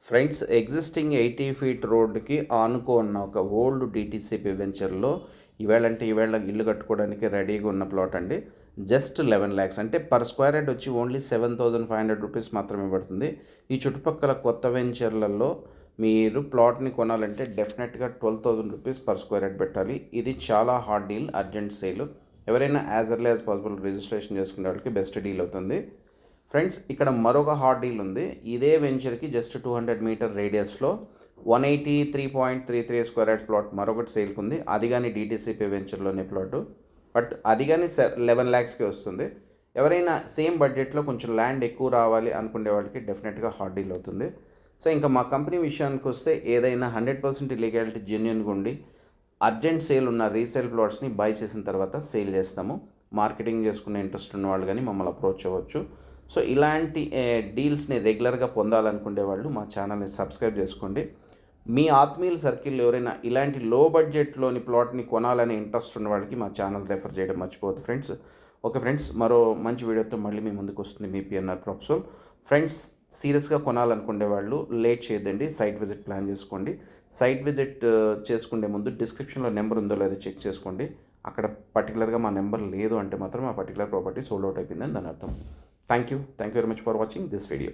Friends, existing 80 feet రోడ్డుకి ఆనుకున్న ఒక old DTCP వెంచర్లో ఈవేళ ఇల్లు కట్టుకోవడానికి రెడీగా ఉన్న ప్లాట్ అండి. జస్ట్ 11 lakhs అంటే పర్ స్క్వేర్ యార్డ్ వచ్చి ఓన్లీ 7,500 రూపీస్ మాత్రమే పడుతుంది. ఈ చుట్టుపక్కల కొత్త వెంచర్లలో మీరు ప్లాట్ని కొనాలంటే డెఫినెట్గా 12,000 రూపీస్ పర్ స్క్వేర్ యార్డ్ పెట్టాలి. ఇది చాలా హార్డ్ డీల్, అర్జెంట్ సేల్. ఎవరైనా as early as possible registration చేసుకునే వాళ్ళకి బెస్ట్ డీల్ అవుతుంది. ఫ్రెండ్స్, ఇక్కడ మరొక హార్డ్ డీల్ ఉంది. ఇదే వెంచర్కి జస్ట్ 200 మీటర్ రేడియస్లో 183.33 స్క్వేర్ యార్డ్స్ ప్లాట్ మరొకటి సేల్కి ఉంది. అది కానీ డిటీసీపీ వెంచర్లోనే ప్లాట్, బట్ అది కానీ 11 lakhsకి వస్తుంది. ఎవరైనా సేమ్ బడ్జెట్లో కొంచెం ల్యాండ్ ఎక్కువ రావాలి అనుకునే వాళ్ళకి డెఫినెట్గా హార్డ్ డీల్ అవుతుంది. సో ఇంకా మా కంపెనీ విషయానికి వస్తే ఏదైనా 100% లీగాలిటీ జెన్యున్గా ఉండి అర్జెంట్ సేల్ ఉన్న రీసేల్ ప్లాట్స్ని బై చేసిన తర్వాత సేల్ చేస్తాము. మార్కెటింగ్ చేసుకునే ఇంట్రెస్ట్ ఉన్న వాళ్ళు కానీ మమ్మల్ని అప్రోచ్ అవ్వచ్చు. సో ఇలాంటి డీల్స్ని రెగ్యులర్గా పొందాలనుకునే వాళ్ళు మా ఛానల్ని సబ్స్క్రైబ్ చేసుకోండి. మీ ఆత్మీయుల సర్కిల్ ఎవరైనా ఇలాంటి లో బడ్జెట్లోని ప్లాట్ని కొనాలనే ఇంట్రెస్ట్ ఉన్న వాళ్ళకి మా ఛానల్ రెఫర్ చేయడం మర్చిపోవద్దు ఫ్రెండ్స్. ఓకే ఫ్రెండ్స్, మరో మంచి వీడియోతో మళ్ళీ మీ ముందుకు వస్తుంది మీ పిఎన్ఆర్ ప్రాపర్టీస్. ఫ్రెండ్స్, సీరియస్గా కొనాలనుకునే వాళ్ళు లేట్ చేయొద్దండి, సైట్ విజిట్ ప్లాన్ చేసుకోండి. సైట్ విజిట్ చేసుకునే ముందు డిస్క్రిప్షన్లో నెంబర్ ఉందో లేదో చెక్ చేసుకోండి. అక్కడ పర్టికులర్గా మా నెంబర్ లేదు అంటే మాత్రం ఆ పర్టికులర్ ప్రాపర్టీ సోల్డ్ అవుట్ అయిపోయిందని దాని అర్థం. Thank you very much for watching this video.